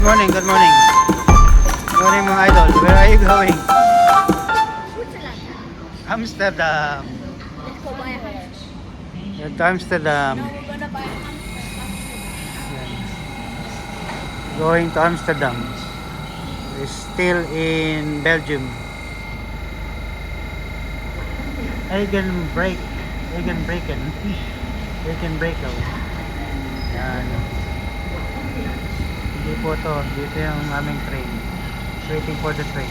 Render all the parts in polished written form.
morning, good morning. Good morning mga idol. Where are you going? Switzerland. Amsterdam. Let's go buy a house. You're to Amsterdam. Now we're gonna buy a house. Going to Amsterdam. We're still in Belgium. I can break. I can break it. I can break out. Yan. Hindi po to. Dito yung aming train. Waiting for the train.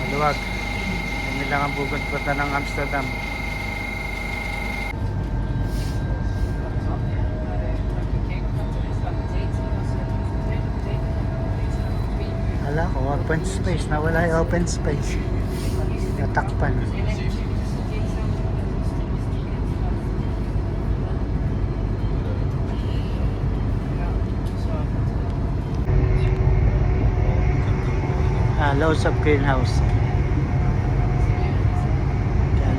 Maluwag. Kami lang ang pupunta ng Amsterdam. Wala ko, open space. Nawala yung open space. Natakpan. Loads of greenhouse.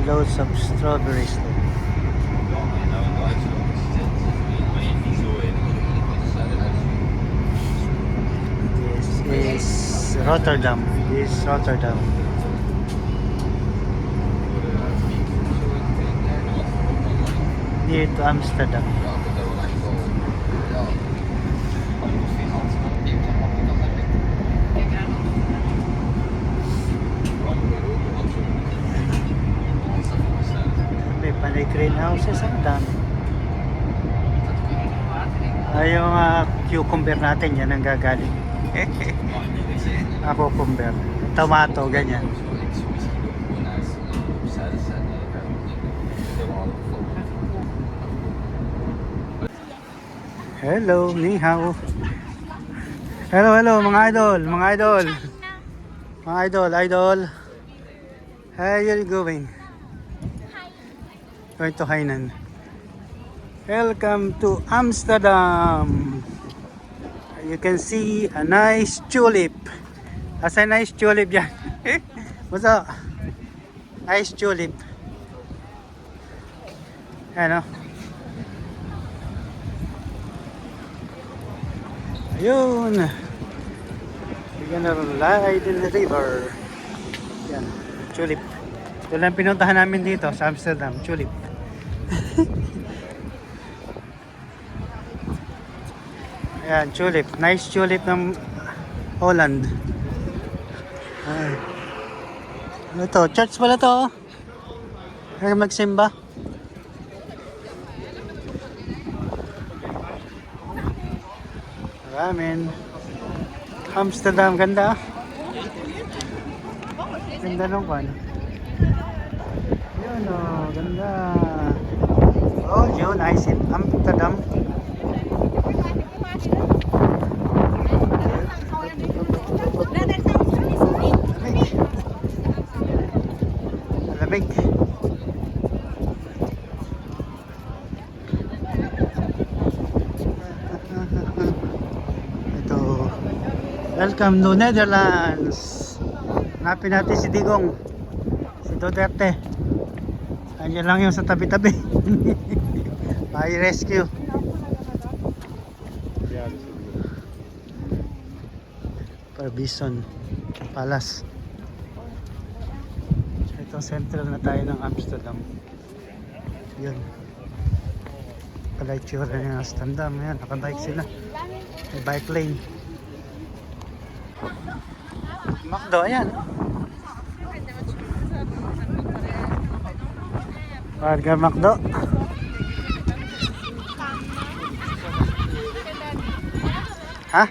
Loads of strawberries. This is Rotterdam. This is Rotterdam. Near to Amsterdam. May panay greenhouses ang dami. Yung cucumber natin, yan ang gagaling. Cucumber, tomato, ganyan. Hello, ni hao. Hello, hello mga idol, mga idol. Mga idol, idol. How are you going? Going to Hainan. Welcome to Amsterdam. You can see a nice tulip. Asa nice tulip yan? What's up? Nice tulip. Ano? Ayun. We're gonna ride in the river. Yan. Tulip. Ito lang pinuntahan namin dito sa Amsterdam. Tulip. Ayan, tulip. Nice tulip ng Holland. Ay. Ano to? Church pala to. Kaya magsimba. Ramen. Amsterdam, ganda. Ganda nung kan. Yun o, ganda. Oh, yun, I see Amsterdam. Malamig. Ito. Welcome to Netherlands. Hanapin natin si Digong. Si Duterte. Andiyan lang yung sa tabi-tabi. May rescue. Bison Palace. Ito central na tayo ng Amsterdam. Yun. Pala itsura ng Amsterdam. Ayan, nakabike sila. May bike lane. McDo, ayan. Burger McDo. Ha?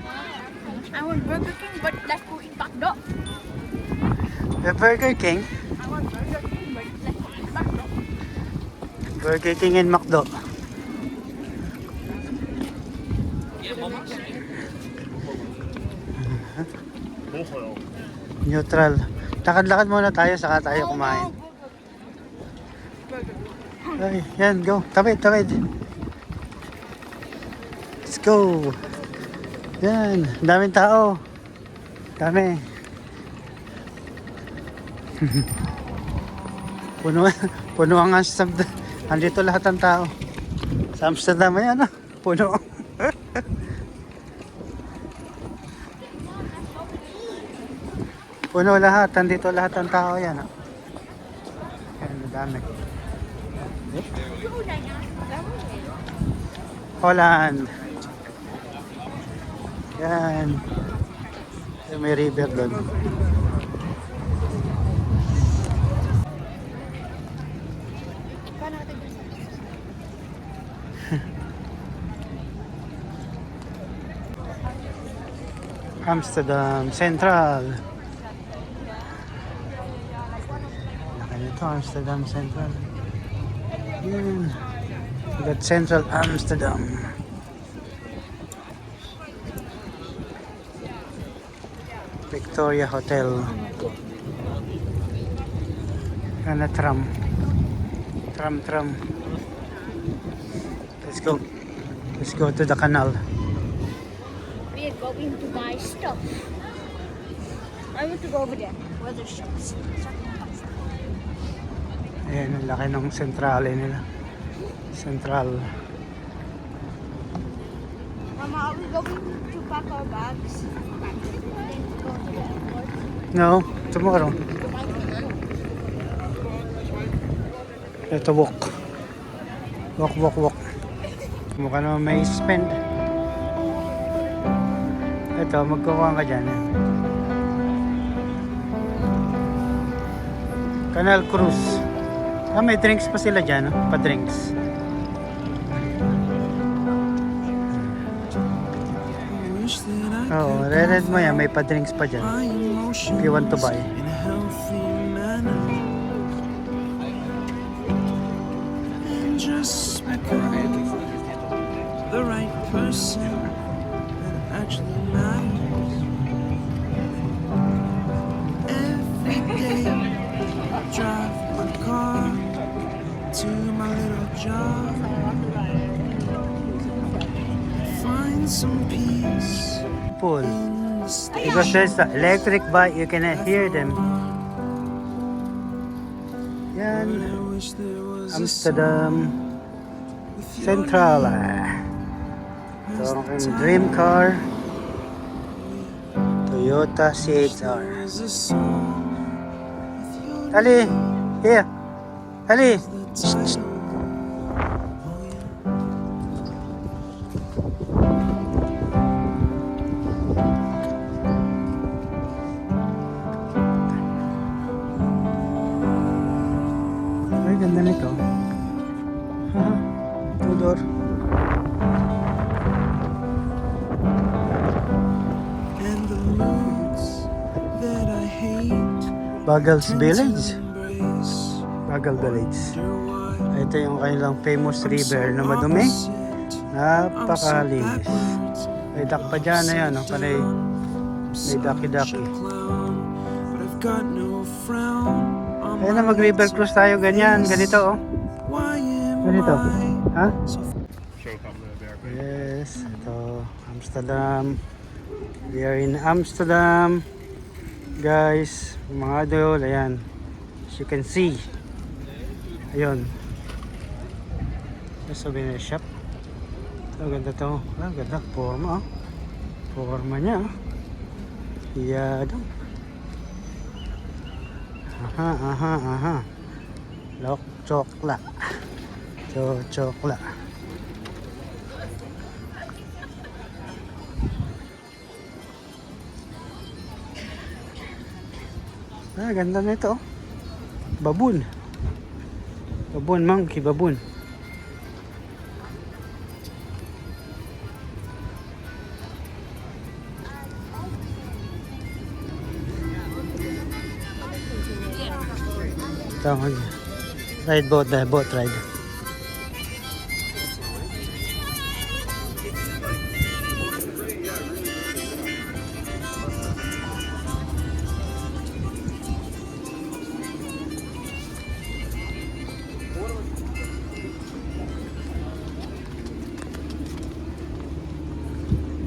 I want Burger King, but let's go eat McDo. The Burger King. I want Burger King, but let's go eat McDo. Burger King and McDo. Neutral. Lakad-lakad muna tayo, saka tayo kumain. Ay, yan, go. Tawid, tawid. Let's go. Yan, daming tao. Dami. Puno ang Amsterdam. Andito lahat ng tao. Sa Amsterdam, ayan, puno. Puno lahat. Andito lahat ng tao yan. Oh. Yan, madami. Holland. Yan. Yung may river doon. Amsterdam Central. Ito, Amsterdam Central. Yan. We got Central Amsterdam. Victoria Hotel. And a tram. Tram. Let's go. Let's go to the canal. We are going to buy stuff. I want to go over there. Where the shops. Ayan, ang laki ng centrale nila. Central. Mama, are we going to pack our bags? And then go to the airport? No, tomorrow. Ito, walk. Walk. Mukha naman may spend. Ito, magkukuha ka dyan. Canal Cruise. Ah, may drinks pa sila dyan, no? Pa-drinks. Oo, re-read mo yan. May pa-drinks pa dyan. If you want to buy. Just become the right person that actually matters. Every day, I drive my car to my little job. Find some peace Pool. in the station. Because there's the electric bike, you cannot hear them. Yan. I wish there was a Amsterdam with your Central. Ito ang aking dream car. Toyota CHR. There's a song with your Ali! Here! Ali! title. Ay, ganda nito. Ha? Tudor. And the moods that I hate Bagels tend to Village. embrace. Bagal Village. Wonder why Ito yung kanilang famous I'm river so na madumi. opposite. I'm so Napakalinis. backwards. May duck pa dyan na yan. No? Panay, may ducky-ducky. Clown, but I've got no frown on Kaya na my mag-river cruise tayo ganyan. Ganito oh. Why am Ganito. I Ha? so Yes. Ito. Amsterdam. We are in Amsterdam. Guys. Mga idol. Ayan. As you can see. Ayun. Souvenir shop. Ang ganda to. Ang ganda. Forma. Forma niya. Yan. Aha. Lok chokla. Chokla. Ah, ganda nito. Babun. Babun, monkey, babun. Tama niya. Ride boat, boat ride.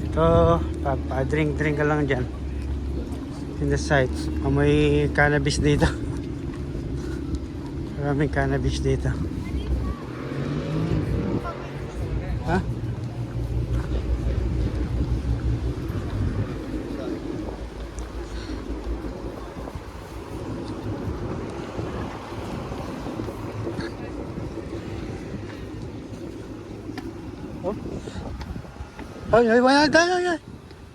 Ito, pa-drink ka lang dyan. In the side. Amoy cannabis dito. Maraming cannabis dito. Ha? Oh. Ay, ay, ay.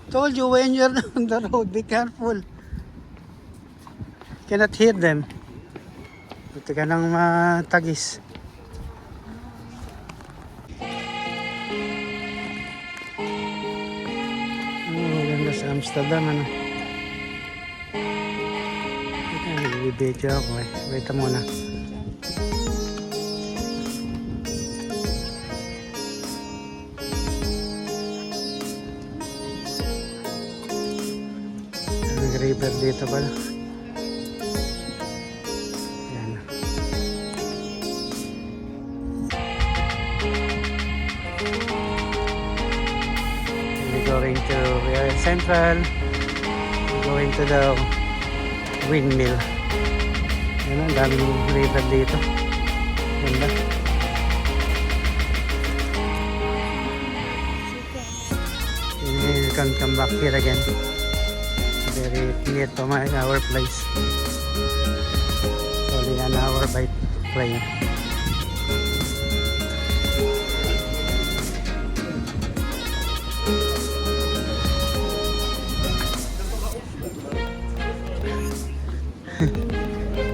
Told you when you're on the road, be careful. Cannot hit them. Buti ka nang matagis. Ganda sa Amsterdam, ano. Nagbibidyo ako eh. Wait muna. River dito pala. Yan. We're going to Central. We're going to the windmill. Yan, ang daming river dito. Ganda. You can come back here again. Very near to our place. It's only an hour by plane.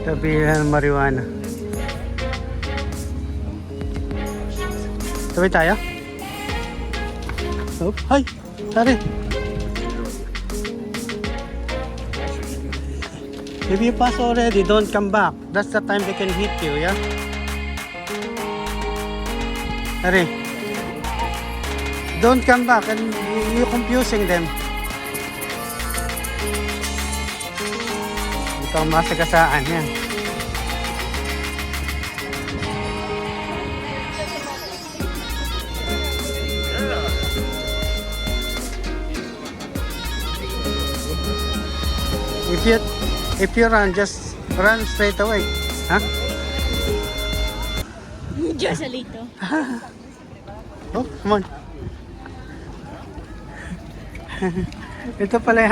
Tabi ng marijuana. Tabi tayo? Oh, hi! Sorry! If you pass already, don't come back. That's the time they can hit you, yeah? Sorry. Don't come back and you're confusing them. Ito ang masagasaan yan. If you run, just run straight away. Huh? Just a little. Oh, come on. Ito pala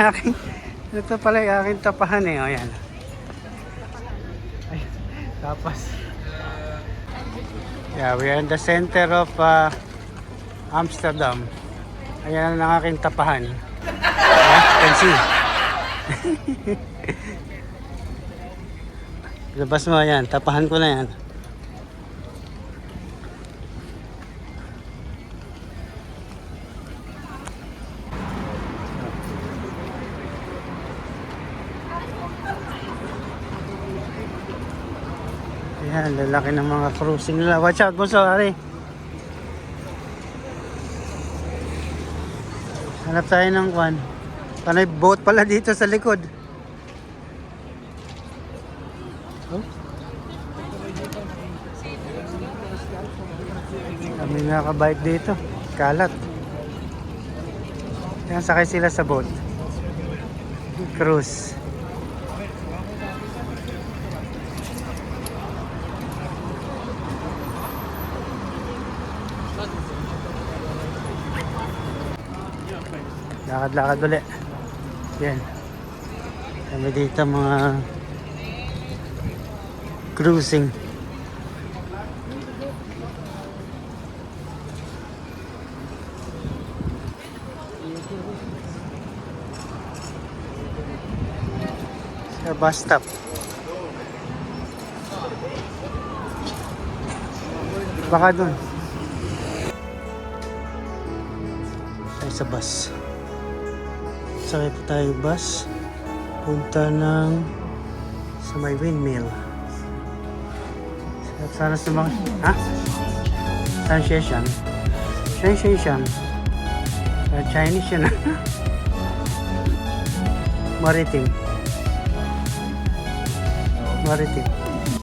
yung aking tapahan eh. O yan. Ay, tapas. Yeah, we are in the center of Amsterdam. Ayan ang aking tapahan. Yeah, you can see. Labas mo yan, tapahan ko na yan. Ayan, lalaki ng mga cruising nila. Watch out, Bunso, Ari. Hanap tayo ng kwan. Panay boat pala dito sa likod. Oh. Kami nakabike dito. Kalat. Yan, sakay sila sa boat. Cruise. Lakad-lakad ulit. Yan. Kami dito mga cruising. Sa bus stop. Baka dun. Ay, sa bus. Sakay po tayo bus. Punta ng sa may windmill. Sana sa mga... Ha? Saan siya siyang? Siyang. Chinese yun. Maritim.